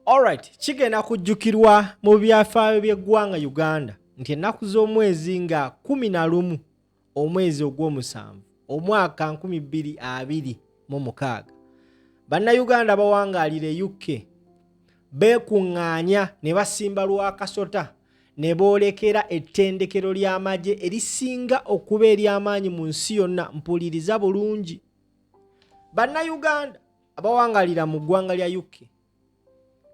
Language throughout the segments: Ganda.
Alright, kigenda kujjukirwa mu byafaayo by'eggwanga Uganda nti ennaku z'omwezi nga 11 omwezi ogw'omusanvu omwaka 2026 bannayuganda bawangaalira UK beekuŋŋaanya ne basimba lwakasota ne boolekera ettendekero ly'amaje erisinga okuba ery'amaanyi mu nsi yonna. Mpuliriza bulungi, bannayuganda abawangaalira mu ggwanga lya UK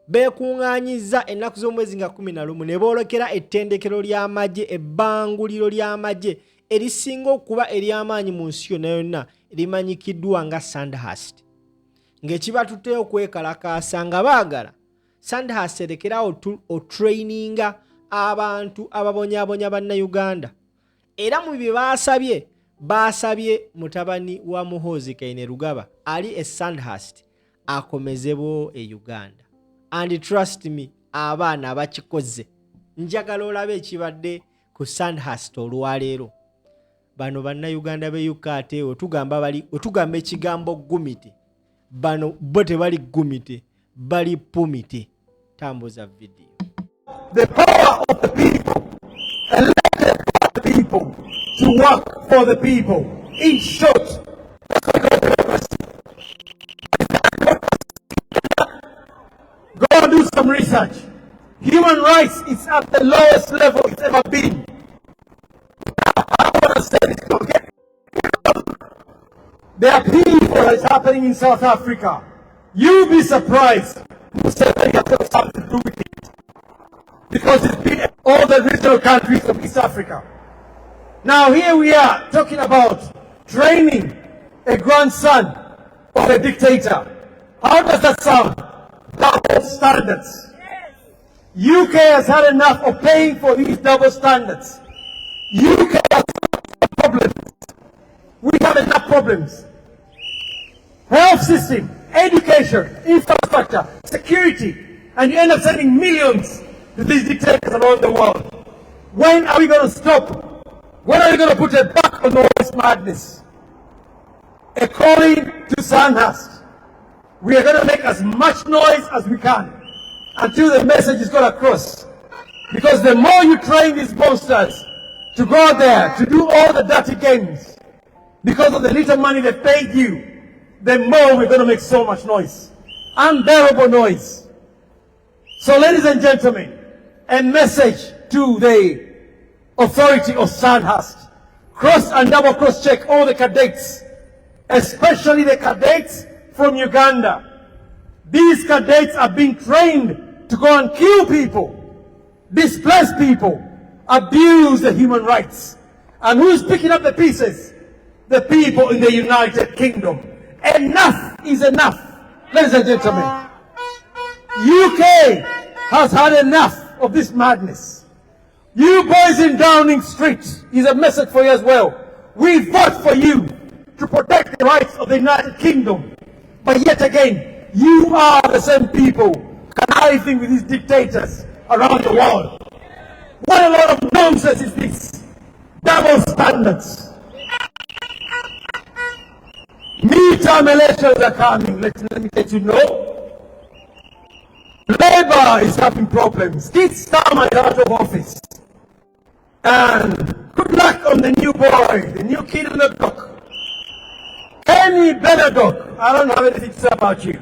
beekuŋŋaanyizza ennaku z'omwezi nga 11 ne boolekera ettendekero ly'amaje, ebbanguliro ly'amaje erisinga okuba ery'amaanyi mu nsi yonna erimanyikiddwa nga Sandhust, ng'ekibatutteyo okwekalakaasa nga baagala Sandhust erekerawo otraininga abantu ababonyaabonya bannayuganda. Era mu bye baasabye mutabani wa Muhoozi Rugaba ali e Sandhust akomezebwewo e Uganda. And trust me, abaana bakikoze. Njagala olabe ekibadde ku Sandhust olwaleero. Bano bannayuganda be UK ate otugamba ekigambo gumite, bano bo tebali gumite, bali pumite. Tambuza video. The power of the people, elected by the people, to work for the people. In short, that's what God democracy. Go and do some research. Human rights is at the lowest level it's ever been. I want to say this, okay? There are people that is happening in South Africa. You'll be surprised. Museveni has got something to do with it. Because it's been all the regional countries of East Africa. Now here we are talking about training a grandson of a dictator. How does that sound? Double standards. UK has had enough of paying for these double standards. UK has problems. We have enough problems. Health system, education, infrastructure, security, and you end up sending millions to these dictators around the world. When are we going to stop? When are we going to put a back on all this madness? According to Sandhust, we are going to make as much noise as we can until the message is got across. Because the more you train these monsters to go out there to do all the dirty games, because of the little money they paid you, the more we're going to make so much noise. Unbearable noise. So ladies and gentlemen, a message to the authority of Sandhust. Cross and double cross check all the cadets, especially the cadets from Uganda. These cadets are being trained to go and kill people, displace people, abuse the human rights. And who's picking up the pieces? The people in the United Kingdom. Enough is enough. Ladies and gentlemen, UK has had enough of this madness. You boys in Downing Street, is a message for you as well. We vote for you to protect the rights of the United Kingdom. But yet again, you are the same people conniving with these dictators around the world. What a lot of nonsense is this? Double standards. Midterm elections are coming. Let me let you know. Labour is having problems. Keith Starmer is out of office. And good luck on the new boy, the new kid on the block. Kenny Benedok. I don't have anything to say about you.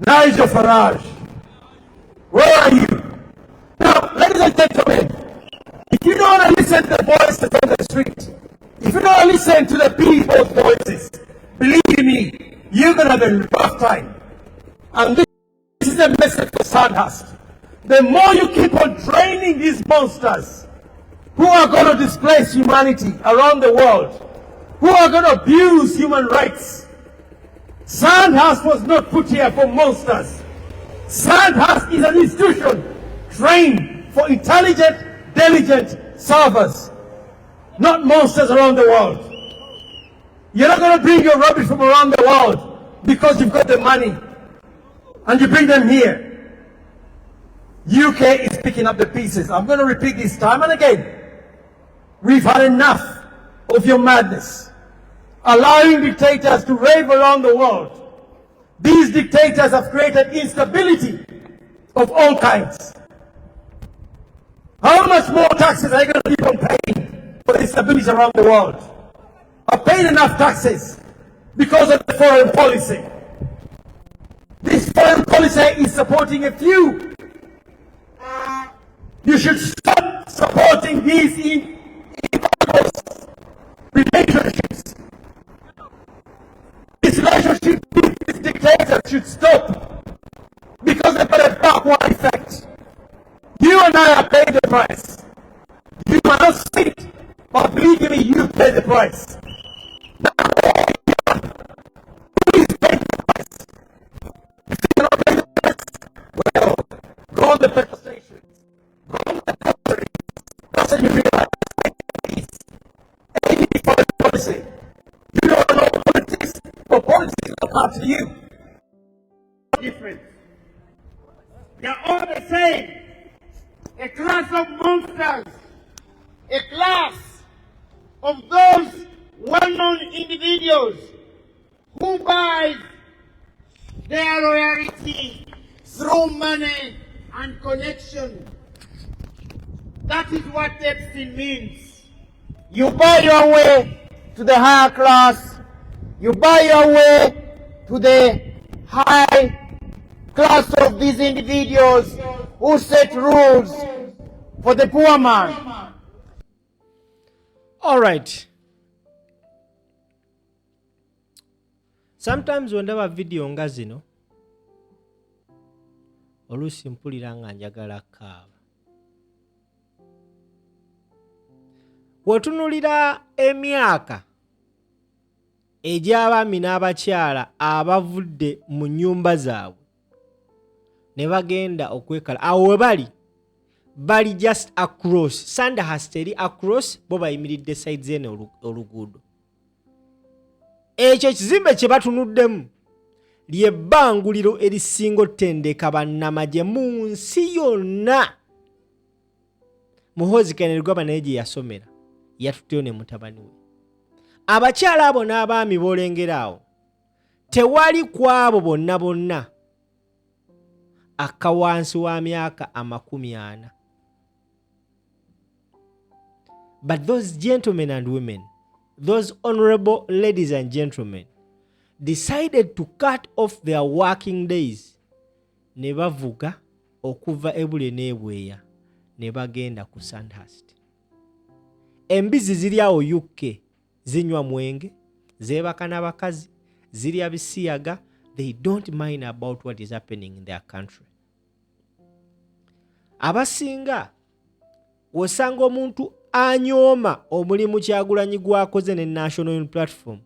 Nigel Farage. Where are you? Now, ladies and gentlemen, if you don't want to listen to the voices on the street, if you don't want to listen to the people's voices, believe me, you're going to have a rough time. And this is a message for Sandhust. The more you keep on training these monsters who are going to displace humanity around the world, who are going to abuse human rights. Sandhust was not put here for monsters. Sandhust is an institution trained for intelligent, diligent servers, not monsters around the world. You're not going to bring your rubbish from around the world because you've got the money and you bring them here. UK is picking up the pieces. I'm going to repeat this time and again. We've had enough of your madness. Allowing dictators to rave around the world These dictators have created instability of all kinds. How much more taxes are you going to keep on paying for the instability around the world? I've paid enough taxes because of the foreign policy. This foreign policy is supporting a few. You should stop supporting these relationships. This relationship with these dictators should stop because they've got a backward effect. You and I are paying the price. You are not sick, but believe me, you pay the price. Who is paying the price? If you cannot pay the price, well, go on the petrol stations, go on the country. That's when you realize any foreign policy. You don't know politics, but politics look after you. Different. They're all the same. A class of monsters, a class of those well-known individuals who buy their loyalty through money and connection. That is what Epstein means. You buy your way to the higher class, you buy your way to the high class of these individuals who set rules for the poor man. All right. Sometimes when ndaba video nga zino oluusi mpulira nga njagala kaaba. Wotunulira emyaka egy'abaami n'abakyala abavudde mu nnyumba zaabwe ne bagenda okwekala awo we bali just across Sandhust eri across bo bayimiridde sides eno oluguudo. Ekyo ekizimbe kye batunuddemu ly'ebbanguliro erisinga otendeka bannamagye mu nsi yonna. Muhoozi Kainerugaba naye gye yasomera yatutteyo ne mutabani we. Abakyala abo n'abaami boolengera awo tewali kwabo bonna akawansi wa myaka 40. But those gentlemen and women, those honorable ladies and gentlemen, decided to cut off their working days. Ne bavuga okuva ebule n'ebweya ne bagenda ku Sandhust. Embizi ziri awo UK zinywa mwenge, zeebaka n'abakazi, zirya bisiyaga. They don't mind about what is happening in their country. Abasinga osanga omuntu anyooma omulimu Kyagulanyi gwakoze ne National Unity Platform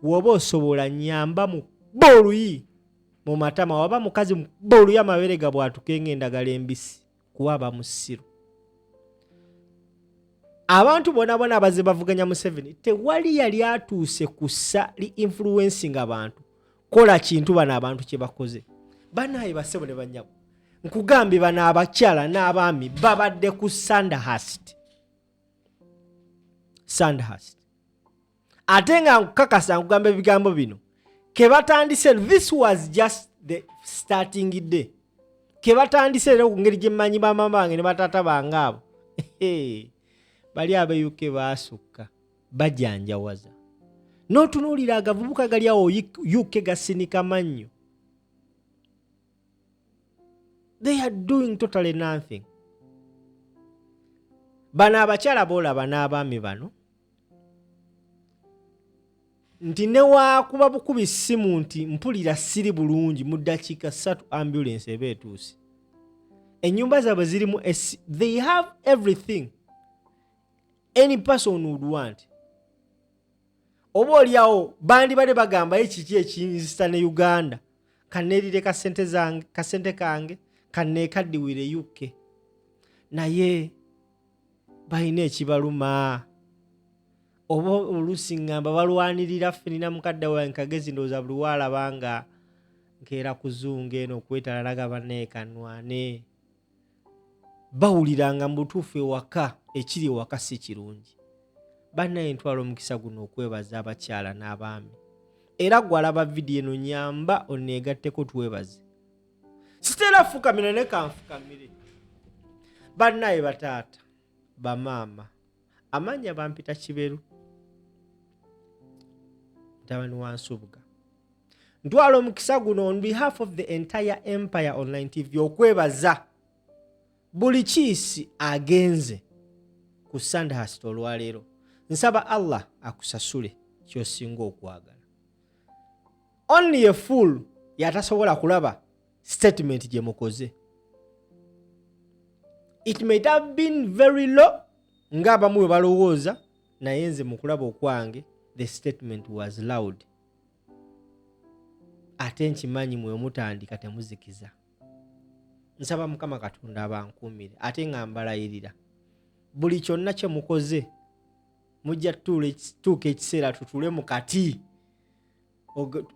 woba osobola nyamba mu boluyi mu matama waba mukazi mu boluyi amabere gabwatukenga endagala embisi kuwaba musiru. Abantu bona abaze bavuganya mu 7 tewali yali atuuse kussa li influencing abantu kola kintu bana abantu kye bakoze. Banaye basebo ne banyago nkugambye bana abakyala n'abaami babadde ku Sandhust. Ate nga nkakasa nkugamba ebigambo bino ke batandise, this was just the starting day. Ke batandise lero ku ngeri gye mmanyi bamama bange ne batata bange abo bali abe UK baasukka bajanjawaza n'otunuulira agavubuka gali awo UK gasinika mannyo. They are doing totally nothing. Bano abakyala boolaba n'abaami bano nti ne waakuba bukubi ssimu nti mpulira siri bulungi mu ddakiika 3 ambulance eba etuuse. Ennyumba zaabwe zirimu they have everything any person would want. Oba oliawo bandi bade bagamba ekiki ekiyinzisa ne Uganda kaneerire kasente kange kaneekaddiwire UK naye balina ekibaluma. Oba oluusi ngamba balwanirira ffenina mukadde wange nkagezi ndowooza buli waalaba nga nkeera kuzunga eno okwetalalaga banneekanwane. Bawuliranga mu butuufu ewaka ekiri ewaka si kirungi. Bannaye ntwala omukisa guno okwebaza abakyala n'abaami era gwalaba video eno nyamba oneegatteko twebaze. Sitera fukamira ne kanfukamire. Bannaye bataata, bamaama, amanya bampita Kiberu. Mutabani wa Nsubuga. Ntwala omukisa guno on behalf of the entire Empire Online TV okwebaza buli kiisi agenze ku Sandhust olwaleero. Nsaba Allah akusasule ky'osinga okwagala. Only a fool yatasobola kulaba statement gye mukoze. It might have been very low ng'abamu bwe balowooza, naye nze mu kulaba okwange the statement was loud. Ate nkimanyi mwe mutandika temuzikiza. Nsaba Mukama Katonda abankuumire ate nga mbalayirira buli kyonna kye mukoze mujja tuuka ekiseera tutule mu kati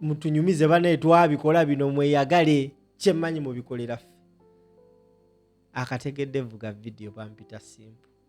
mutunyumize bane twabikola bino mweyagale kyemmanyi mubikolera ffe. Akategedde vuga video bampita simple.